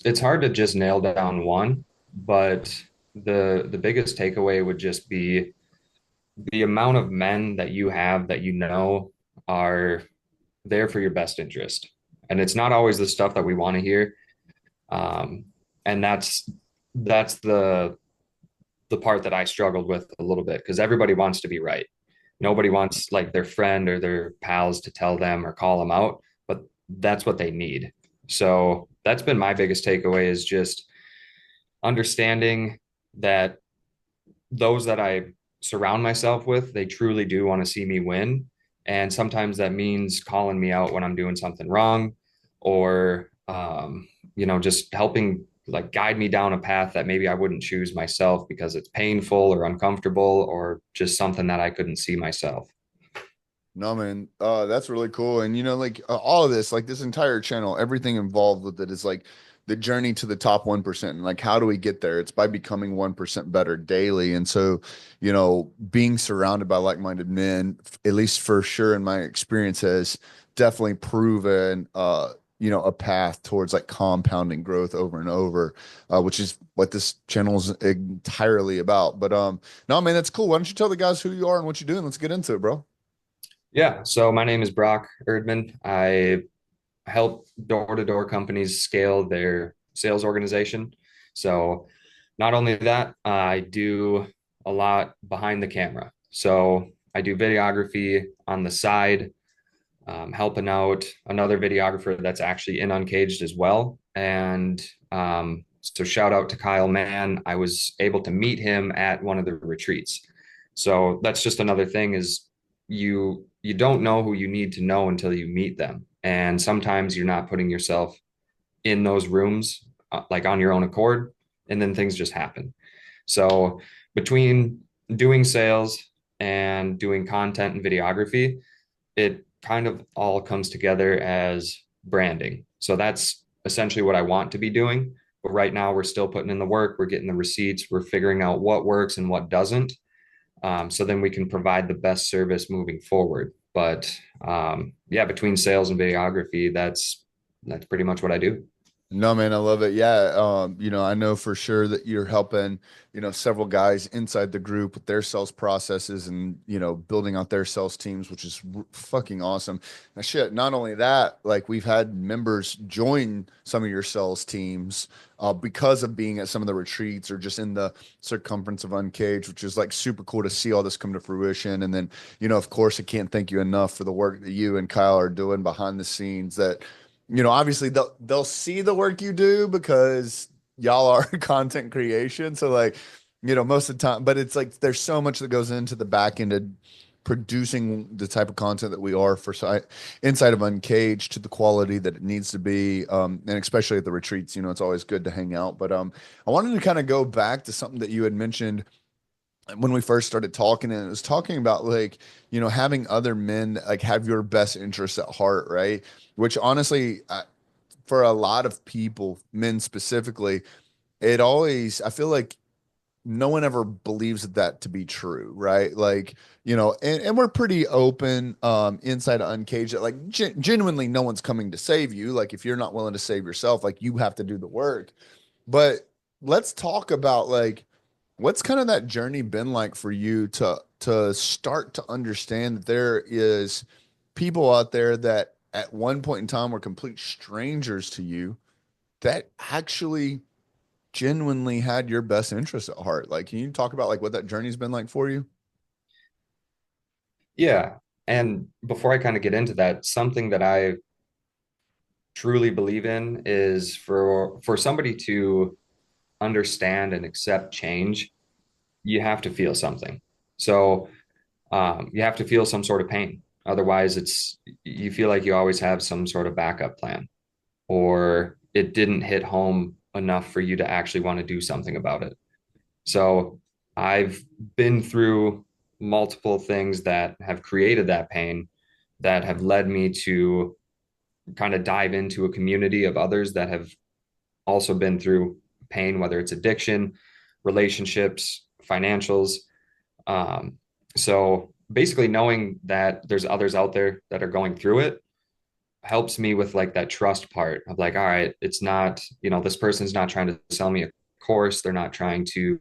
it's hard to just nail down one, but the biggest takeaway would just be the amount of men that you have that you know are there for your best interest. And it's not always the stuff that we want to hear. Um, and that's the part that I struggled with a little bit because everybody wants to be right. Nobody wants like their friend or their pals to tell them or call them out, but that's what they need. So that's been my biggest takeaway is just understanding that those that I surround myself with, they truly do want to see me win. And sometimes that means calling me out when I'm doing something wrong or, just helping like guide me down a path that maybe I wouldn't choose myself because it's painful or uncomfortable or just something that I couldn't see myself. No, man, that's really cool. And like all of this, like this entire channel, everything involved with it is like the journey to the top 1%. And like, how do we get there? It's by becoming 1% better daily. And so, being surrounded by like-minded men, at least for sure in my experience, has definitely proven, a path towards like compounding growth over and over, which is what this channel is entirely about. But no, man, that's cool. Why don't you tell the guys who you are and what you're doing? Let's get into it, bro. Yeah. So my name is Brock Erdman. I help door-to-door companies scale their sales organization. So not only that, I do a lot behind the camera. So I do videography on the side, helping out another videographer that's actually in Uncaged as well. And so shout out to Kyle Mann. I was able to meet him at one of the retreats. So that's just another thing is you don't know who you need to know until you meet them. And sometimes you're not putting yourself in those rooms like on your own accord, and then things just happen. So between doing sales and doing content and videography, it kind of all comes together as branding. So that's essentially what I want to be doing. But right now, we're still putting in the work, we're getting the receipts, we're figuring out what works and what doesn't. So then we can provide the best service moving forward. But yeah, between sales and videography, that's pretty much what I do. No, man, I love it. Yeah. I know for sure that you're helping, several guys inside the group with their sales processes and, building out their sales teams, which is fucking awesome. Now, shit, not only that, like we've had members join some of your sales teams because of being at some of the retreats or just in the circumference of Uncaged, which is like super cool to see all this come to fruition. And then, of course, I can't thank you enough for the work that you and Kyle are doing behind the scenes that obviously they'll see the work you do because y'all are content creation. So like, most of the time, but it's like there's so much that goes into the back end of producing the type of content that we are for inside of Uncaged to the quality that it needs to be. And especially at the retreats, it's always good to hang out. But I wanted to kind of go back to something that you had mentioned when we first started talking, and it was talking about like having other men like have your best interests at heart, right? Which honestly, for a lot of people, men specifically, it always, I feel like no one ever believes that to be true, right? Like, and we're pretty open inside of Uncaged that like genuinely no one's coming to save you. Like if you're not willing to save yourself, like you have to do the work. But let's talk about like what's kind of that journey been like for you to start to understand that there is people out there that at one point in time were complete strangers to you that actually genuinely had your best interest at heart. Like, can you talk about like what that journey's been like for you? Yeah. And before I kind of get into that, something that I truly believe in is for somebody to understand and accept change, you have to feel something. So you have to feel some sort of pain. Otherwise, it's you feel like you always have some sort of backup plan, or it didn't hit home enough for you to actually want to do something about it. So I've been through multiple things that have created that pain that have led me to kind of dive into a community of others that have also been through pain, whether it's addiction, relationships, financials. Um, so basically, knowing that there's others out there that are going through it, helps me with like that trust part of like, all right, it's not, this person's not trying to sell me a course. They're not trying to,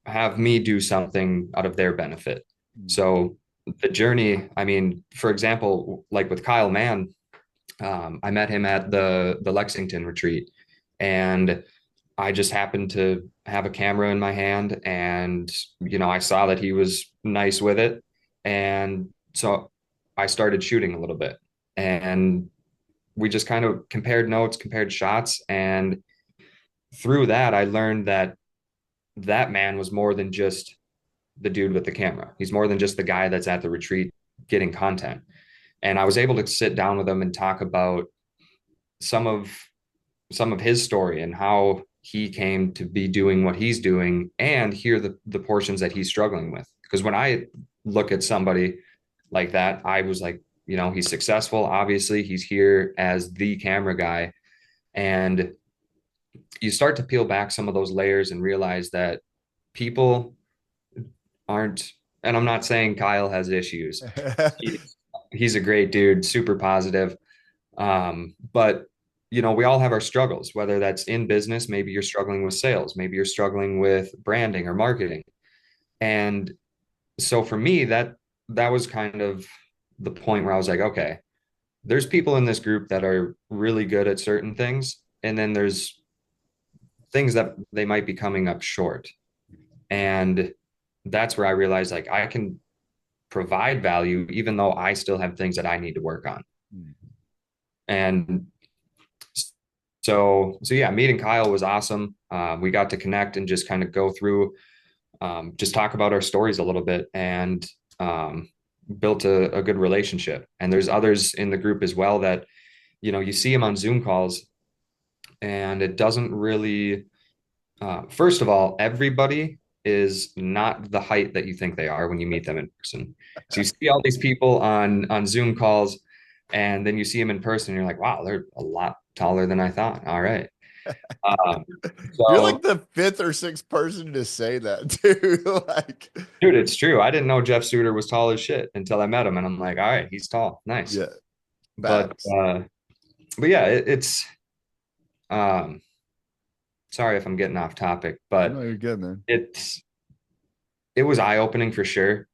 have me do something out of their benefit. Mm. So the journey, I mean, for example, like with Kyle Mann, I met him at the Lexington retreat, and I just happened to have a camera in my hand, and I saw that he was nice with it, and so I started shooting a little bit, and we just kind of compared notes, compared shots, and through that, I learned that that man was more than just the dude with the camera. He's more than just the guy that's at the retreat getting content. And I was able to sit down with him and talk about some of his story and how he came to be doing what he's doing, and hear the portions that he's struggling with. Because when I look at somebody like that, I was like, he's successful. Obviously, he's here as the camera guy. And you start to peel back some of those layers and realize that people aren't, and I'm not saying Kyle has issues. He's a great dude, super positive. But we all have our struggles, whether that's in business, maybe you're struggling with sales, maybe you're struggling with branding or marketing. And so for me, that was kind of the point where I was like, okay, there's people in this group that are really good at certain things, and then there's things that they might be coming up short. And that's where I realized like I can provide value even though I still have things that I need to work on. And so yeah, meeting Kyle was awesome. We got to connect and just kind of go through, just talk about our stories a little bit, and built a good relationship. And there's others in the group as well that, you see them on Zoom calls, and it doesn't really, first of all, everybody is not the height that you think they are when you meet them in person. So you see all these people on Zoom calls, and then you see them in person, and you're like, wow, they're a lot taller than I thought. All right. Um, You're like so, the fifth or sixth person to say that, too. Like, dude, it's true. I didn't know Jeff Suter was tall as shit until I met him, and I'm like, all right, he's tall, nice. yeah, But facts. but yeah, it's um, sorry if I'm getting off topic, No, but you're good, man. it's it was eye opening for sure,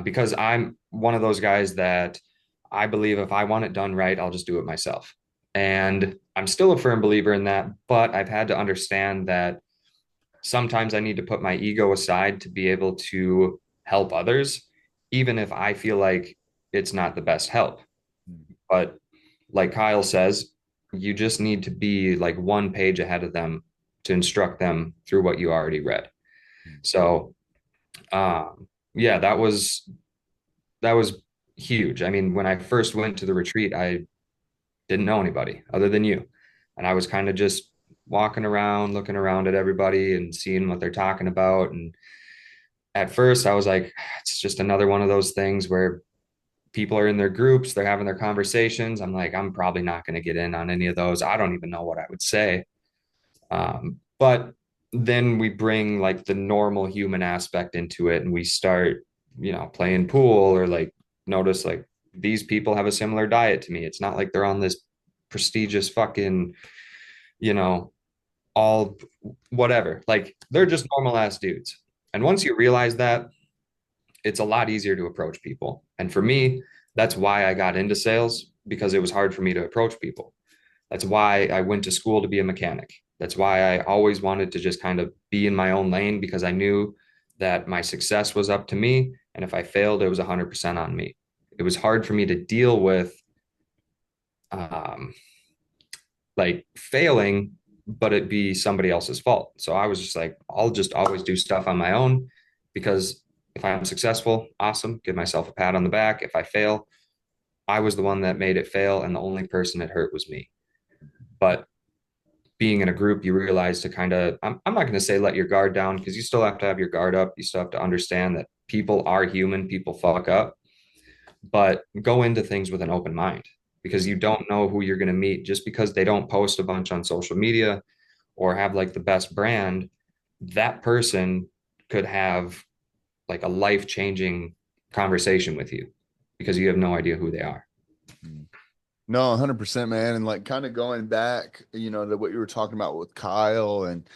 because I'm one of those guys that I believe if I want it done right, I'll just do it myself. And I'm still a firm believer in that, but I've had to understand that sometimes I need to put my ego aside to be able to help others, even if I feel like it's not the best help. But like Kyle says, you just need to be like one page ahead of them to instruct them through what you already read. So, yeah, that was huge. I mean, when I first went to the retreat, I didn't know anybody other than you. And I was kind of just walking around, looking around at everybody and seeing what they're talking about. And at first, I was like, it's just another one of those things where people are in their groups, they're having their conversations. I'm like, I'm probably not going to get in on any of those. I don't even know what I would say. But then we bring like the normal human aspect into it, and we start, playing pool, or like notice like these people have a similar diet to me. It's not like they're on this prestigious fucking, you know, all whatever. Like they're just normal ass dudes. And once you realize that, it's a lot easier to approach people. And for me, that's why I got into sales, because it was hard for me to approach people. That's why I went to school to be a mechanic. That's why I always wanted to just kind of be in my own lane, because I knew that my success was up to me. And if I failed, it was 100% on me. It was hard for me to deal with, um, like failing, but it be somebody else's fault. So I was just like, I'll just always do stuff on my own, because if I'm successful, awesome, give myself a pat on the back. If I fail, I was the one that made it fail, and the only person it hurt was me. But being in a group, you realize to kind of, I'm not going to say let your guard down, because you still have to have your guard up. You still have to understand that people are human, people fuck up, but go into things with an open mind, because you don't know who you're going to meet. Just because they don't post a bunch on social media or have like the best brand, that person could have like a life changing conversation with you, because you have no idea who they are. Mhm. No, 100%, man. And like kind of going back, to what you were talking about with Kyle and,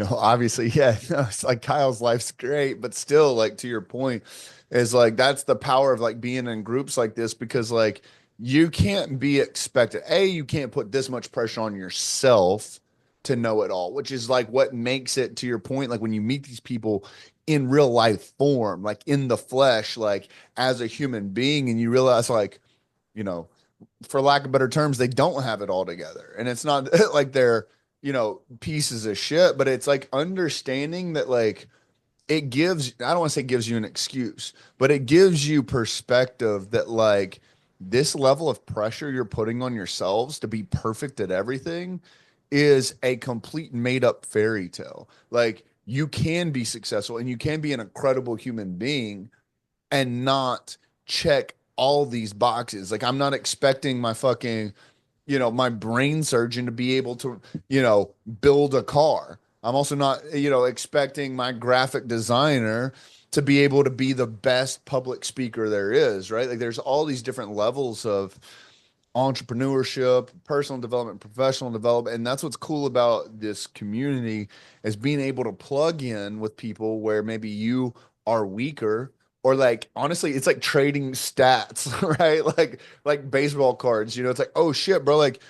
obviously, yeah, it's like Kyle's life's great, but still, like to your point, is like that's the power of like being in groups like this because like you can't be expected. You can't put this much pressure on yourself to know it all, which is like what makes it to your point, like when you meet these people in real life form, like in the flesh, like as a human being, and you realize like, you know, for lack of better terms, they don't have it all together. And it's not like they're, pieces of shit, but it's like understanding that like it gives, I don't want to say gives you an excuse, but it gives you perspective that like this level of pressure you're putting on yourselves to be perfect at everything is a complete made up fairy tale. Like you can be successful and you can be an incredible human being and not check all these boxes. Like I'm not expecting my fucking, my brain surgeon to be able to, build a car. I'm also not, expecting my graphic designer to be able to be the best public speaker there is, right? Like there's all these different levels of entrepreneurship, personal development, professional development, and that's what's cool about this community is being able to plug in with people where maybe you are weaker or like honestly it's like trading stats, right? Like baseball cards, it's like, oh shit, bro, like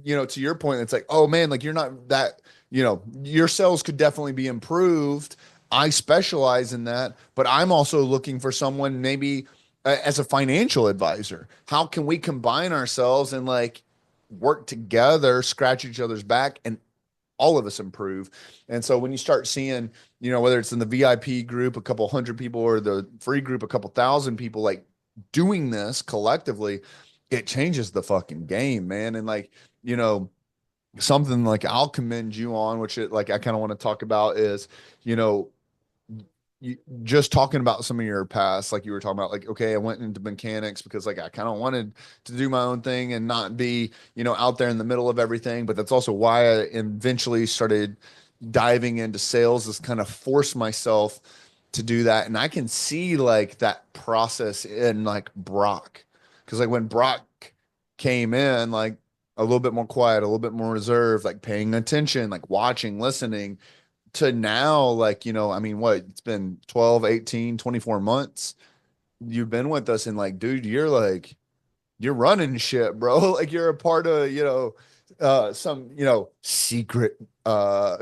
to your point, it's like, oh man, like you're not that, your sales could definitely be improved. I specialize in that, but I'm also looking for someone maybe as a financial advisor. How can we combine ourselves and like work together, scratch each other's back, and all of us improve? And so when you start seeing, whether it's in the VIP group, a couple hundred people, or the free group, a couple thousand people, like doing this collectively, it changes the fucking game, man. And like, you know, something like I'll commend you on, which like I kind of want to talk about is, you know, you, just talking about some of your past, like you were talking about, like, okay, I went into mechanics because like I kind of wanted to do my own thing and not be, out there in the middle of everything. But that's also why I eventually started diving into sales, is kind of force myself to do that. And I can see like that process in like Brock. Cause like when Brock came in, like a little bit more quiet, a little bit more reserved, like paying attention, like watching, listening, to now, like, I mean, what, it's been 12, 18, 24 months. You've been with us and like, dude, you're like, you're running shit, bro. Like you're a part of, some, secret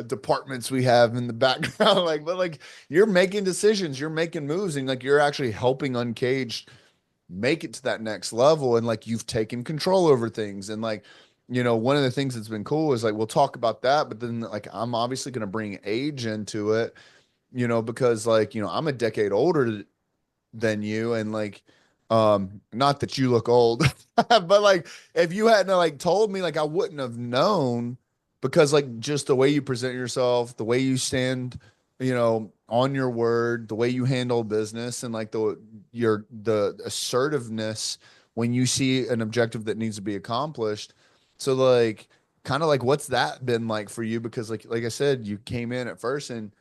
departments we have in the background. Like, but like you're making decisions, you're making moves, and like you're actually helping Uncaged make it to that next level. And like you've taken control over things. And like, one of the things that's been cool is like we'll talk about that, but then like I'm obviously going to bring age into it, because like, I'm a decade older than you. And like, not that you look old, but like if you hadn't like told me, like I wouldn't have known, because like just the way you present yourself, the way you stand, on your word, the way you handle business, and like the assertiveness when you see an objective that needs to be accomplished. So like kind of like what's that been like for you? Because like I said, you came in at first and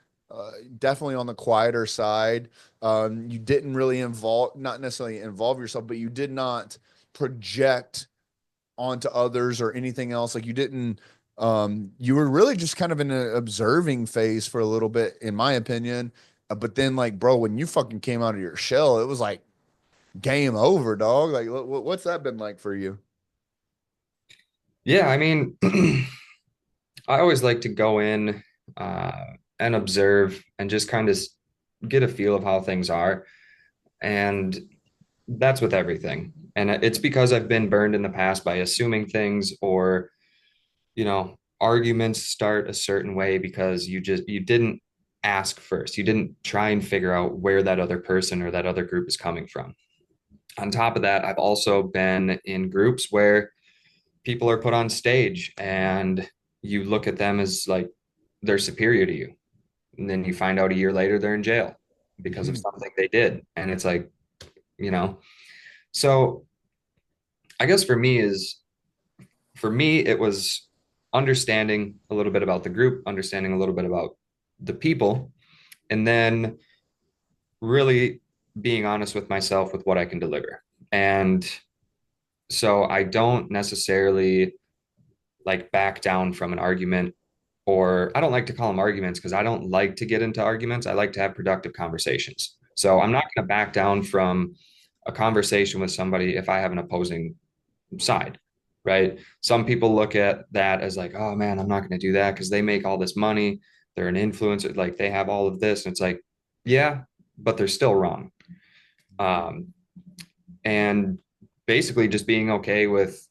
definitely on the quieter side. You didn't really not necessarily involve yourself, but you did not project onto others or anything else. Like you didn't, you were really just kind of in an observing phase for a little bit, in my opinion. But then, like, bro, when you fucking came out of your shell, it was like game over, dog. Like, what's that been like for you? Yeah, I mean, I always like to go in uh, and observe and just kind of get a feel of how things are. And that's with everything. And it's because I've been burned in the past by assuming things, or, arguments start a certain way because you didn't ask first. You didn't try and figure out where that other person or that other group is coming from. On top of that, I've also been in groups where people are put on stage and you look at them as like they're superior to you. And then you find out a year later they're in jail because of something they did. And it's like, you know, so I guess for me, it was understanding a little bit about the group, understanding a little bit about the people, and then really being honest with myself with what I can deliver. And So I don't necessarily like back down from an argument, or I don't like to call them arguments because I don't like to get into arguments. I like to have productive conversations. So I'm not going to back down from a conversation with somebody if I have an opposing side, right? Some people look at that as like, oh man, I'm not going to do that because they make all this money. They're an influencer, like they have all of this. And it's like, yeah, but they're still wrong. Um, and basically just being okay with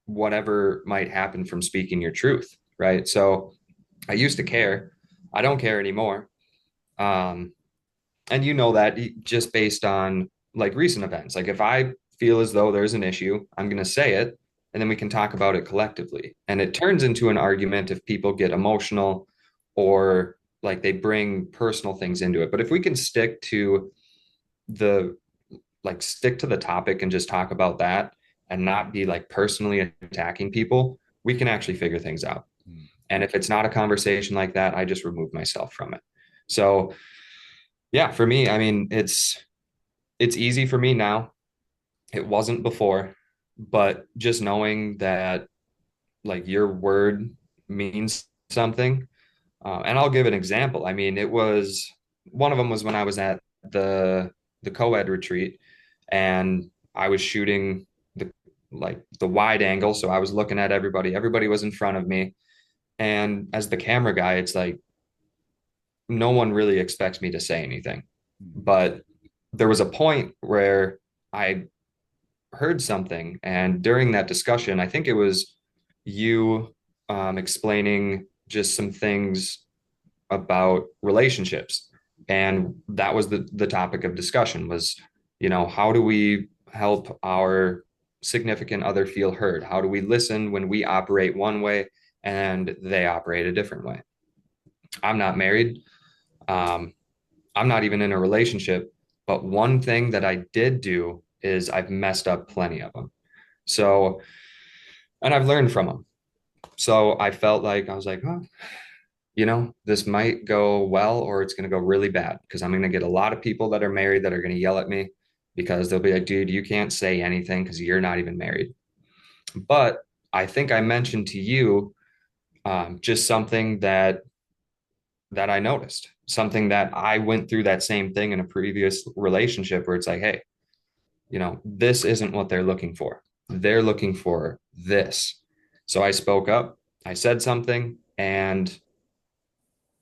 whatever might happen from speaking your truth, right? So I used to care. I don't care anymore. Um, and you know that just based on like recent events. Like if I feel as though there's an issue, I'm going to say it and then we can talk about it collectively. And it turns into an argument if people get emotional or like they bring personal things into it. But if we can the stick to the topic and just talk about that and not be like personally attacking people, we can actually figure things out. And if it's not a conversation like that, I just remove myself from it. So yeah, for me, I mean, it's easy for me now. It wasn't before, but just knowing that like your word means something. And I'll give an example. I mean, it was one of them was when I was at the co-ed retreat and I was shooting the the wide angle. So I was looking at everybody. Everybody was in front of me. And as the camera guy, it's like no one really expects me to say anything. But there was a point where I heard something, and during that discussion, I think it was you explaining just some things about relationships, and that was the topic of discussion was, how do we help our significant other feel heard? How do we listen when we operate one way and they operate a different way? I'm not married. Um, I'm not even in a relationship. But one thing that I did do is I've messed up plenty of them. So, and I've learned from them. So I felt like I was like, oh, this might go well or it's going to go really bad because I'm going to get a lot of people that are married that are going to yell at me because they'll be like, dude, you can't say anything because you're not even married. But I think I mentioned to you just something that I noticed, something that I went through that same thing in a previous relationship where it's like, hey, this isn't what they're looking for. They're looking for this. So I spoke up, I said something, and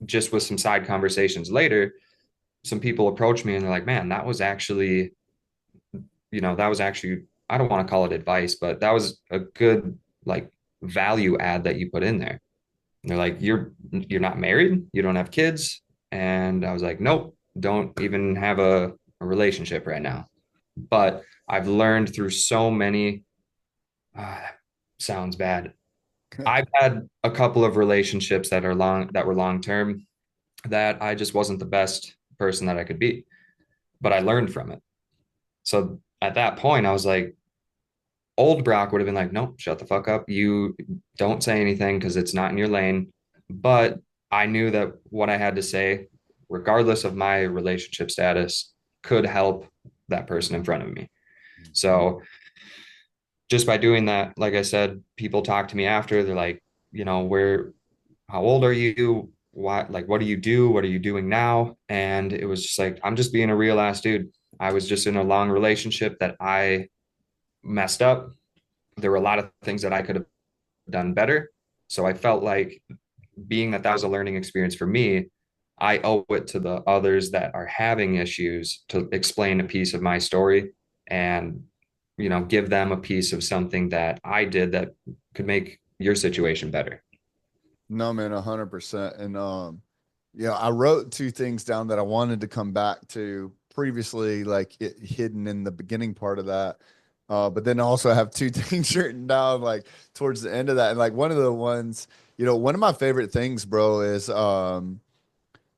just with some side conversations later, some people approached me and they're like, man, that was actually, I don't want to call it advice, but that was a good like value add that you put in there. And they're like, you're not married, you don't have kids. And I was like, nope, don't even have a relationship right now. But I've learned through so many, uh, sounds bad. I've had a couple of relationships that were long term that I just wasn't the best person that I could be, but I learned from it. So at that point, I was like, old Brock would have been like, nope, shut the fuck up. You don't say anything because it's not in your lane. But I knew that what I had to say, regardless of my relationship status, could help that person in front of me. So just by doing that, like I said, people talk to me after. They're like, where, how old are you? What do you do? What are you doing now? And it was just like, I'm just being a real ass dude. I was just in a long relationship that I messed up. There were a lot of things that I could have done better. So I felt like being that was a learning experience for me, I owe it to the others that are having issues to explain a piece of my story and, give them a piece of something that I did that could make your situation better. No, man, 100%. And yeah, I wrote two things down that I wanted to come back to previously, like it hidden in the beginning part of that. But then I also have two things written down like towards the end of that. And like one of the ones, one of my favorite things, bro, is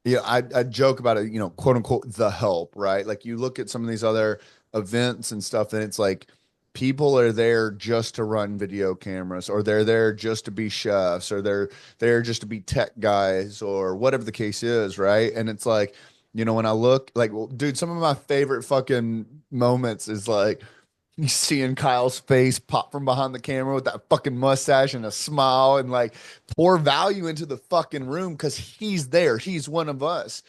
yeah, I joke about it, quote unquote, the help, right? Like you look at some of these other events and stuff, and it's like people are there just to run video cameras, or they're there just to be chefs, or they're there just to be tech guys, or whatever the case is, right? And it's like, when I look, like, well, dude, some of my favorite fucking moments is like, You seeing Kyle's face pop from behind the camera with that fucking mustache and a smile and like pour value into the fucking room because he's there. He's one of us.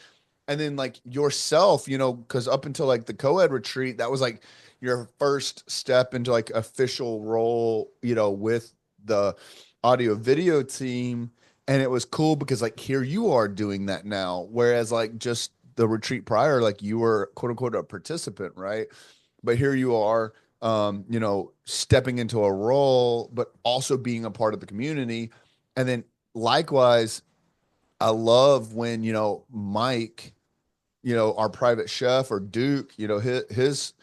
And then like yourself, because up until like the co-ed retreat, that was like your first step into like official role, with the audio video team. And it was cool because like here you are doing that now. Whereas like just the retreat prior, like you were quote unquote a participant, right? But here you are, stepping into a role, but also being a part of the community. And then likewise, I love when, Mike, our private chef, or Duke, his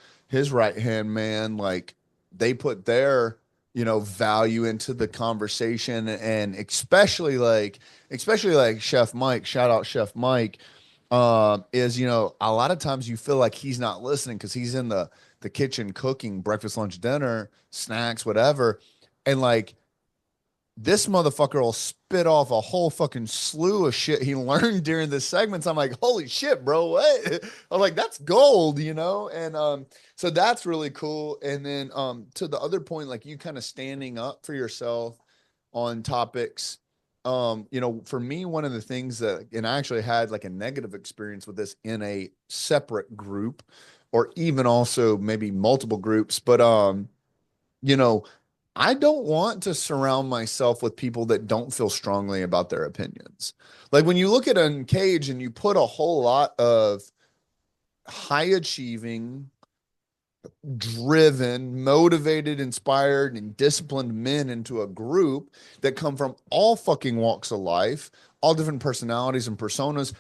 right hand man, like they put their, value into the conversation. And especially like Chef Mike, shout out Chef Mike, is, a lot of times you feel like he's not listening because he's in the kitchen cooking breakfast, lunch, dinner, snacks, whatever. And like this motherfucker will spit off a whole fucking slew of shit he learned during the segments. I'm like, holy shit, bro, what? I'm like, that's gold. And so that's really cool. And then to the other point, like you kind of standing up for yourself on topics. For me, one of the things that, and I actually had like a negative experience with this in a separate group, or even also maybe multiple groups, but you know, I don't want to surround myself with people that don't feel strongly about their opinions. Like when you look at Uncaged and you put a whole lot of high achieving, driven, motivated, inspired, and disciplined men into a group that come from all fucking walks of life, all different personalities and personas,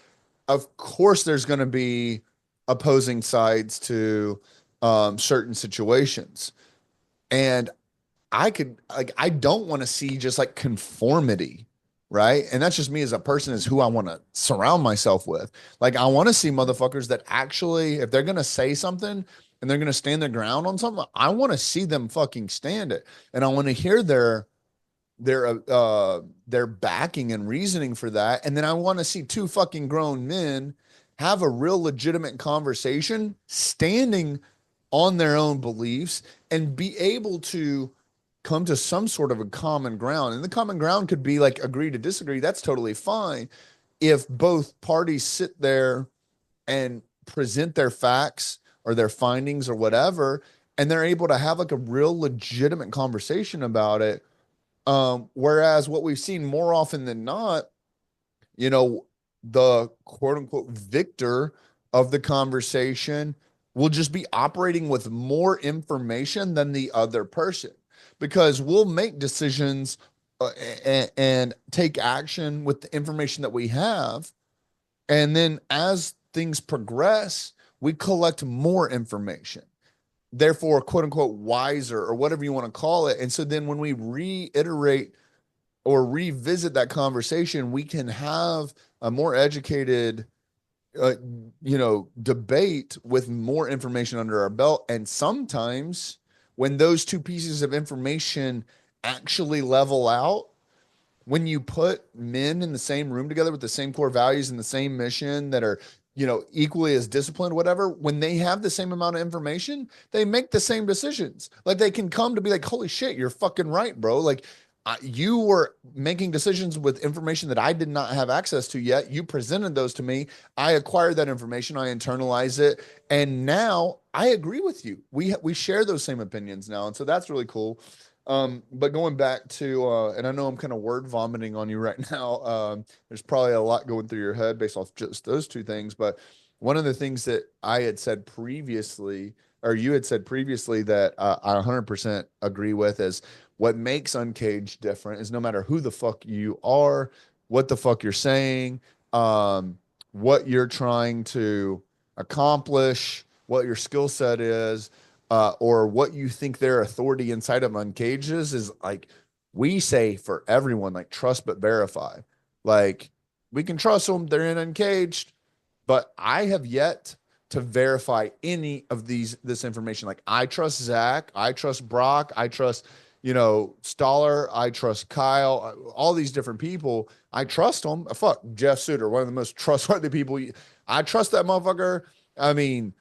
of course there's going to be opposing sides to certain situations. And I don't want to see just like conformity, right? And that's just me as a person, is who I want to surround myself with. Like I want to see motherfuckers that actually, if they're gonna say something and they're gonna stand their ground on something, I want to see them fucking stand it, and I want to hear their backing and reasoning for that, and then I want to see two fucking grown men have a real legitimate conversation, standing on their own beliefs, and be able to come to some sort of a common ground. And the common ground could be like agree to disagree. That's totally fine if both parties sit there and present their facts or their findings or whatever, and they're able to have like a real legitimate conversation about it. Whereas what we've seen more often than not, you know, the quote unquote victor of the conversation will just be operating with more information than the other person, because we'll make decisions and take action with the information that we have. And then as things progress, we collect more information, therefore, quote unquote, wiser or whatever you want to call it. And so then when we reiterate or revisit that conversation, we can have a more educated, uh, debate with more information under our belt. And sometimes when those two pieces of information actually level out, when you put men in the same room together with the same core values and the same mission, that are, equally as disciplined, whatever, when they have the same amount of information, they make the same decisions. Like they can come to be like, holy shit, you're fucking right, bro. Like you were making decisions with information that I did not have access to yet. You presented those to me. I acquired that information. I internalize it. And now I agree with you. We share those same opinions now. And so that's really cool. But going back to, and I know I'm kind of word vomiting on you right now. There's probably a lot going through your head based off just those two things. But one of the things that I had said previously, or you had said previously, that I 100% agree with, is what makes Uncaged different is no matter who the fuck you are, what the fuck you're saying, what you're trying to accomplish, what your skill set is, or what you think their authority inside of Uncaged is like we say for everyone, like trust but verify. Like we can trust them, they're in Uncaged, but I have yet to verify any of this information. Like I trust Zach, I trust Brock, I trust, Stoller, I trust Kyle, all these different people. I trust them. Fuck Jeff Suter, one of the most trustworthy people. I trust that motherfucker. I mean,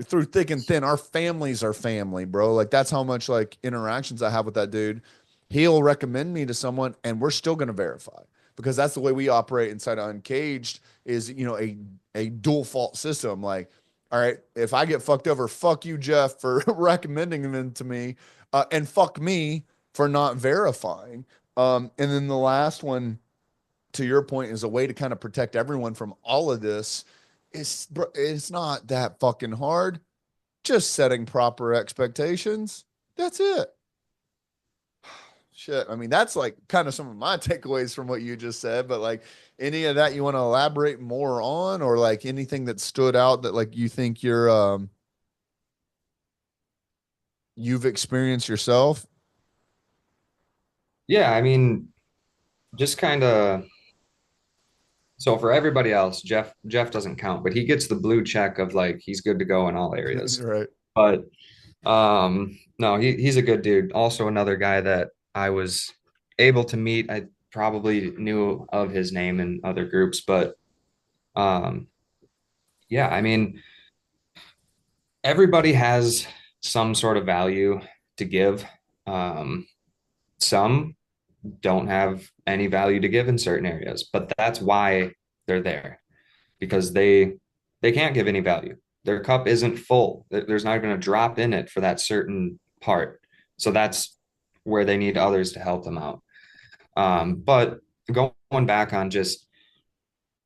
through thick and thin. Our families are family, bro. Like that's how much like interactions I have with that dude. He'll recommend me to someone, and we're still going to verify because that's the way we operate inside of Uncaged. Is a dual fault system. Like, all right, if I get fucked over, fuck you, Jeff, for recommending them to me, and fuck me for not verifying. And then the last one, to your point, is a way to kind of protect everyone from all of this. It's not that fucking hard, just setting proper expectations. That's it. Shit. I mean, that's like kind of some of my takeaways from what you just said, but like any of that you want to elaborate more on, or like anything that stood out that like you think you've experienced yourself? Yeah, I mean, just kind of so for everybody else, Jeff doesn't count, but he gets the blue check of like he's good to go in all areas. Right. But no, he's a good dude. Also another guy that I was able to meet. I probably knew of his name in other groups, but um yeah, I mean, everybody has some sort of value to give. Um, some don't have any value to give in certain areas, but that's why they're there because they can't give any value. Their cup isn't full. There's not even a drop in it for that certain part. So that's where they need others to help them out. But going back on just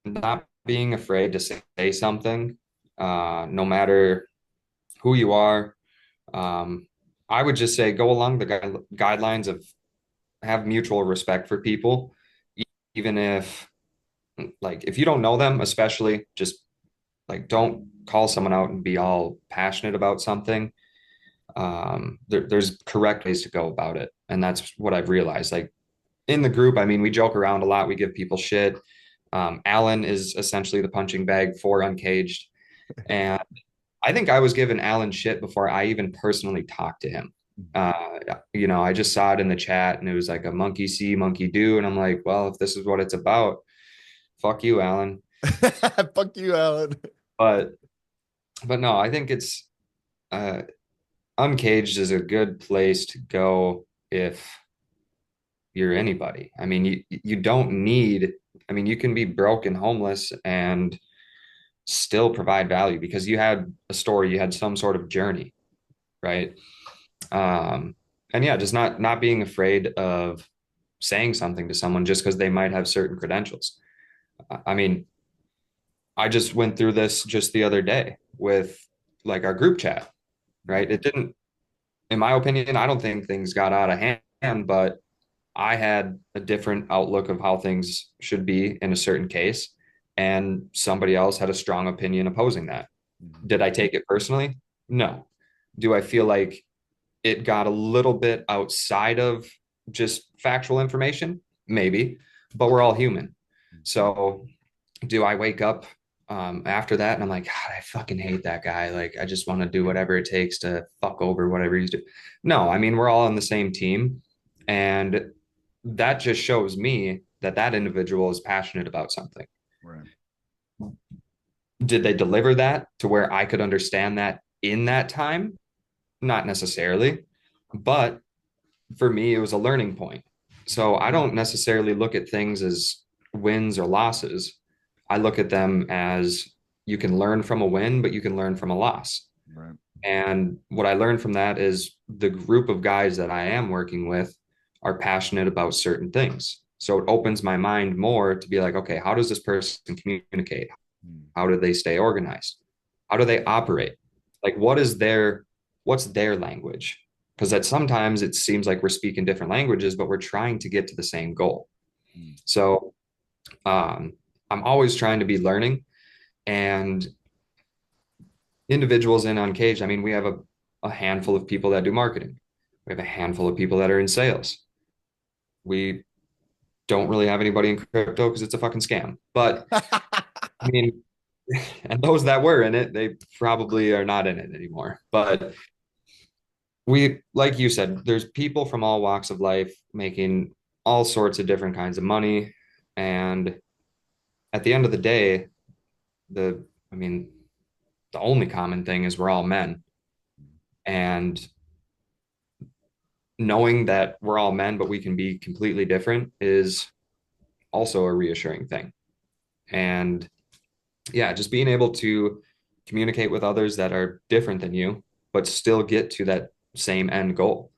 not being afraid to say something, no matter who you are, um, I would just say go along the guidelines of have mutual respect for people, even if like if you don't know them, especially just like don't call someone out and be all passionate about something. There's correct ways to go about it, and that's what I've realized. Like in the group, I mean, we joke around a lot. We give people shit. Alan is essentially the punching bag for Uncaged, and I think I was giving Alan shit before I even personally talked to him. I just saw it in the chat and it was like a monkey see, monkey do. And I'm like, well, if this is what it's about, fuck you, Alan. Fuck you, Alan. But no, I think it's uh Uncaged is a good place to go if you're anybody. I mean, you don't need, I mean, you can be broke and homeless and still provide value because you had a story, you had some sort of journey, right? um and yeah, just not being afraid of saying something to someone just because they might have certain credentials. I mean, I just went through this just the other day with like our group chat, right? It didn't, in my opinion, I don't think things got out of hand, but I had a different outlook of how things should be in a certain case, and somebody else had a strong opinion opposing that. Did I take it personally? No. Do I feel like it got a little bit outside of just factual information? Maybe, but we're all human. So, do I wake up after that and I'm like, God, I fucking hate that guy. Like, I just want to do whatever it takes to fuck over whatever he's doing. No, I mean, we're all on the same team. And that just shows me that that individual is passionate about something. Right. Did they deliver that to where I could understand that in that time? Not necessarily, but for me, it was a learning point. So I don't necessarily look at things as wins or losses. I look at them as you can learn from a win, but you can learn from a loss. Right. And what I learned from that is the group of guys that I am working with are passionate about certain things. So it opens my mind more to be like, okay, how does this person communicate? How do they stay organized? How do they operate? Like, what's their language? Because that sometimes it seems like we're speaking different languages, but we're trying to get to the same goal. So um, I'm always trying to be learning, and individuals in Uncaged, I mean, we have a handful of people that do marketing. We have a handful of people that are in sales. We don't really have anybody in crypto because it's a fucking scam. But I mean, and those that were in it, they probably are not in it anymore. But we, like you said, there's people from all walks of life making all sorts of different kinds of money. And at the end of the day, I mean, the only common thing is we're all men. And knowing that we're all men, but we can be completely different is also a reassuring thing. And yeah, just being able to communicate with others that are different than you, but still get to that same end goal.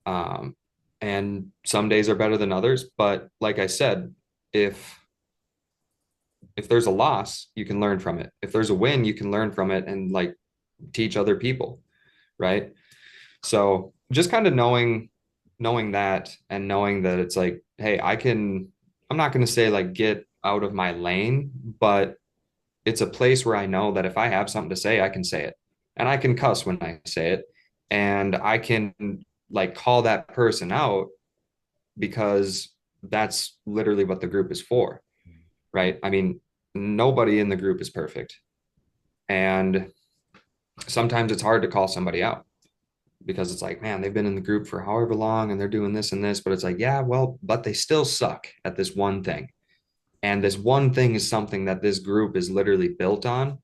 Um, and some days are better than others, but like I said, if there's a loss, you can learn from it. If there's a win, you can learn from it and like teach other people, right? So just kind of knowing that and knowing that it's like, hey, I'm not going to say like get out of my lane, but it's a place where I know that if I have something to say, I can say it. And I can cuss when I say it. And I can like call that person out because that's literally what the group is for, right? I mean, nobody in the group is perfect. And sometimes it's hard to call somebody out because it's like, man, they've been in the group for however long and they're doing this and this, but it's like, yeah, well, but they still suck at this one thing. And this one thing is something that this group is literally built on.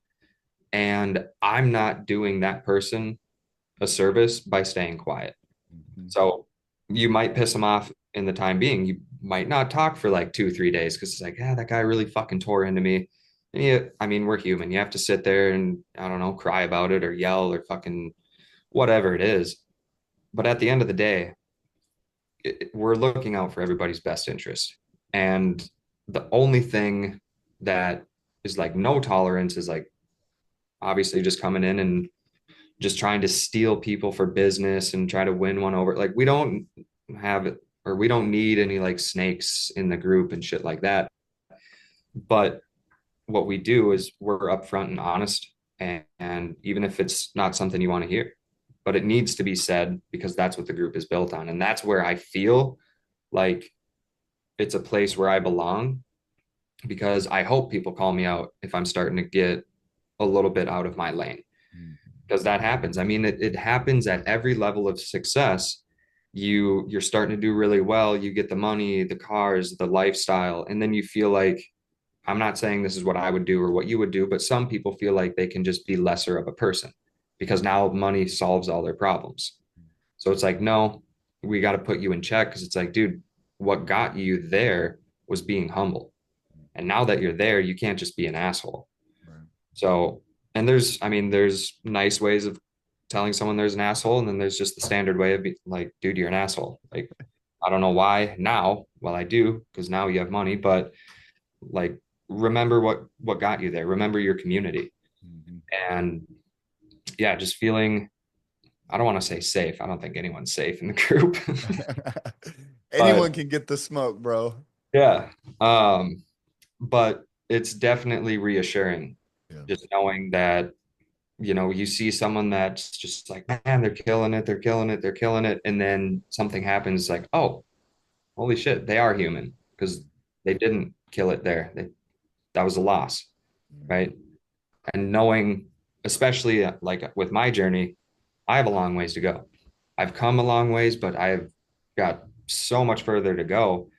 And I'm not doing that person a service by staying quiet. Mhm. So you might piss them off in the time being. You might not talk for like 2, 3 days because it's like, yeah, that guy really fucking tore into me. And you, I mean, we're human. You have to sit there and I don't know, cry about it or yell or fucking whatever it is. But at the end of the day, we're looking out for everybody's best interest. And the only thing that is like no tolerance is like obviously just coming in and just trying to steal people for business and try to win one over. Like we don't have it or we don't need any like snakes in the group and shit like that. But what we do is we're upfront and honest. And even if it's not something you want to hear, but it needs to be said because that's what the group is built on. And that's where I feel like it's a place where I belong because I hope people call me out if I'm starting to get a little bit out of my lane because that happens. I mean, it happens at every level of success. You're starting to do really well. You get the money, the cars, the lifestyle, and then you feel like I'm not saying this is what I would do or what you would do, but some people feel like they can just be lesser of a person because now money solves all their problems. So it's like, no, we got to put you in check because it's like, dude, what got you there was being humble. And now that you're there, you can't just be an asshole. Right. So, and I mean, there's nice ways of telling someone there's an asshole, and then there's just the standard way of like, dude, you're an asshole. Like, I don't know why now. Well, I do because now you have money, but like, remember what got you there. Remember your community, Mhm. and yeah, just feeling. I don't want to say safe. I don't think anyone's safe in the group, Anyone but can get the smoke, bro. yeah. But it's definitely reassuring Yeah. just knowing that you see someone that's just like, man, they're killing it, they're killing it, they're killing it. And then something happens like, oh, holy shit, they are human because they didn't kill it there. That was a loss, right? And knowing, especially like with my journey, I have a long ways to go. I've come a long ways, but I've got so much further to go.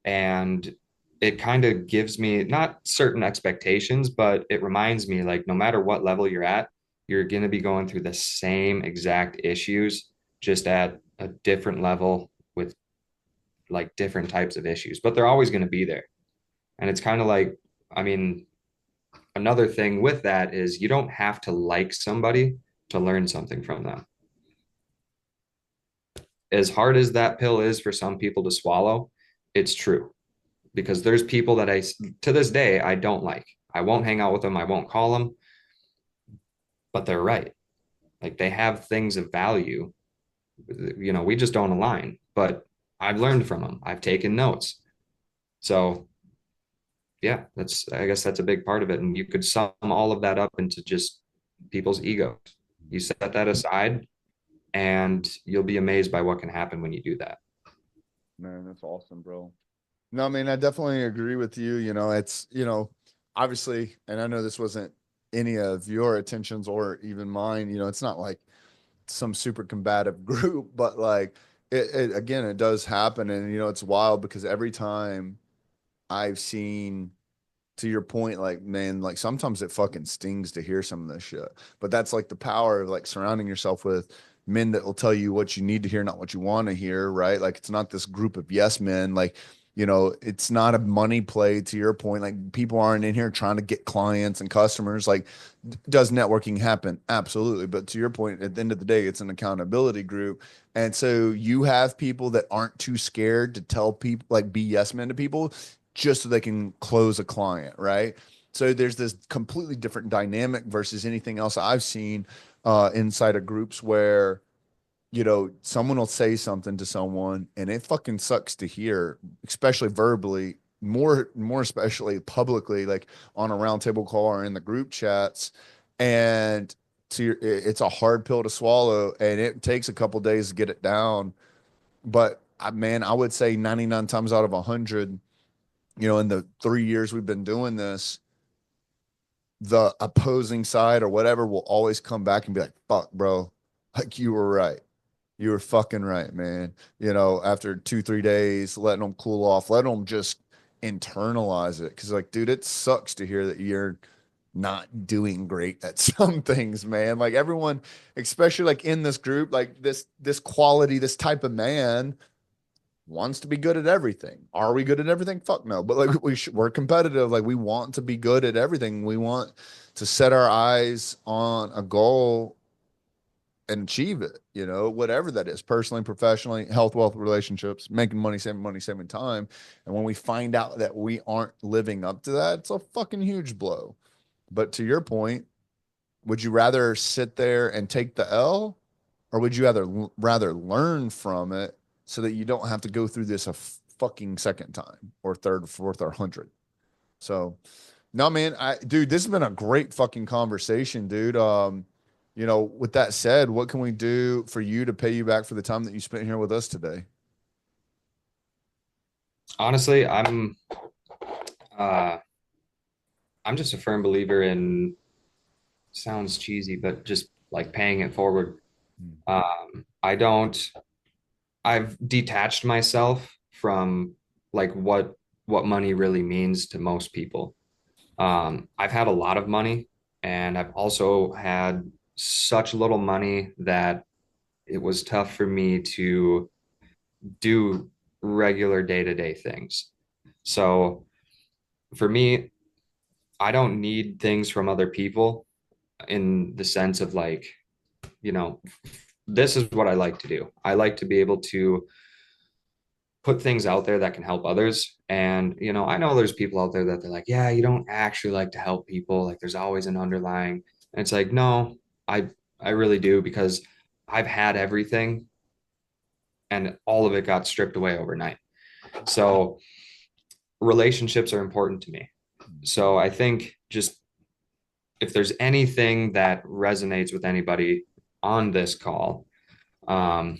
And it kind of gives me not certain expectations, but it reminds me like no matter what level you're at, you're going to be going through the same exact issues, just at a different level with like different types of issues, but they're always going to be there. And it's kind of like, I mean, another thing with that is you don't have to like somebody to learn something from them. As hard as that pill is for some people to swallow, it's true because there's people that to this day, I don't like. I won't hang out with them. I won't call them, but they're right. Like they have things of value. We just don't align, but I've learned from them. I've taken notes. So yeah, I guess that's a big part of it. And you could sum all of that up into just people's egos. You set that aside and you'll be amazed by what can happen when you do that. Man, that's awesome, bro. No, I mean, I definitely agree with you. It's, obviously, and I know this wasn't any of your attentions or even mine, it's not like some super combative group, but like again, it does happen. And, it's wild because every time I've seen to your point, like, man, like sometimes it fucking stings to hear some of this shit. But that's like the power of like surrounding yourself with men that will tell you what you need to hear, not what you want to hear, right? Like it's not this group of yes men. Like, it's not a money play to your point. Like people aren't in here trying to get clients and customers. Like, does networking happen? Absolutely. But to your point, at the end of the day, it's an accountability group. And so you have people that aren't too scared to tell people, like be yes men to people just so they can close a client, right? So there's this completely different dynamic versus anything else I've seen inside of groups where, someone will say something to someone and it fucking sucks to hear, especially verbally, more especially publicly, like on a roundtable call or in the group chats. And it's a hard pill to swallow and it takes a couple days to get it down. But man, I would say 99 times out of 100, in the 3 years we've been doing this, the opposing side or whatever will always come back and be like, fuck, bro, like you were right. You were fucking right, man. After 2, 3 days, letting them cool off, letting them just internalize it. Cause like, dude, it sucks to hear that you're not doing great at some things, man. Like everyone, especially like in this group, like this quality, this type of man wants to be good at everything. Are we good at everything? Fuck no. But like we're competitive. Like we want to be good at everything. We want to set our eyes on a goal and achieve it, whatever that is, personally, professionally, health, wealth, relationships, making money, saving time. And when we find out that we aren't living up to that, it's a fucking huge blow. But to your point, would you rather sit there and take the L, or would you rather learn from it so that you don't have to go through this a fucking second time or third, fourth, or 100? So, no, man, dude, this has been a great fucking conversation, dude. With that said, what can we do for you to pay you back for the time that you spent here with us today? Honestly, uh I'm just a firm believer in, sounds cheesy, but just like paying it forward. I don't, I've detached myself from like what money really means to most people. I've had a lot of money and I've also had such little money that it was tough for me to do regular day-to-day things. So for me, I don't need things from other people in the sense of like, you know, this is what I like to do. I like to be able to put things out there that can help others. And, I know there's people out there that they're like, yeah, you don't actually like to help people. Like there's always an underlying. And it's like, no, I really do because I've had everything and all of it got stripped away overnight. So relationships are important to me. So I think just if there's anything that resonates with anybody on this call, um,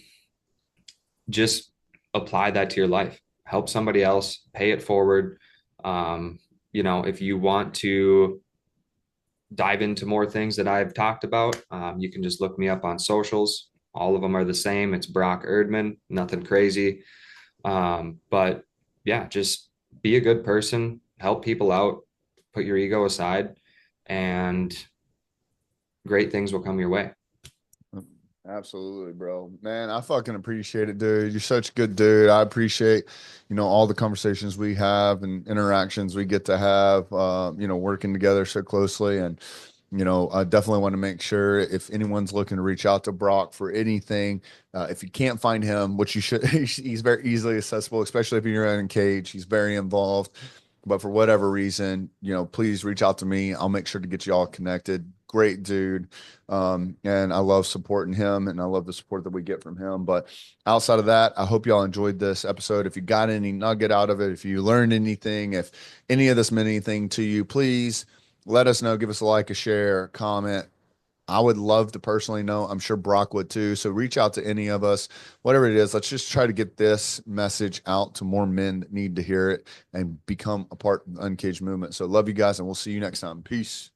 just apply that to your life. Help somebody else, pay it forward. If you want to dive into more things that I've talked about, you can just look me up on socials. All of them are the same. It's Brock Erdman, nothing crazy. But yeah, just be a good person, help people out, put your ego aside, and great things will come your way. Absolutely, bro. Man, I fucking appreciate it, dude. You're such a good dude. I appreciate, all the conversations we have and interactions we get to have, working together so closely. And, I definitely want to make sure if anyone's looking to reach out to Brock for anything, if you can't find him, which you should, he's very easily accessible, especially if you're in Uncaged. He's very involved. But for whatever reason, please reach out to me. I'll make sure to get you all connected. Great dude. And I love supporting him and I love the support that we get from him. But outside of that, I hope y'all enjoyed this episode. If you got any nugget out of it, if you learned anything, if any of this meant anything to you, please let us know. Give us a like, a share, comment. I would love to personally know. I'm sure Brock would too. So reach out to any of us, whatever it is. Let's just try to get this message out to more men that need to hear it and become a part of the Uncaged movement. So love you guys, and we'll see you next time. Peace.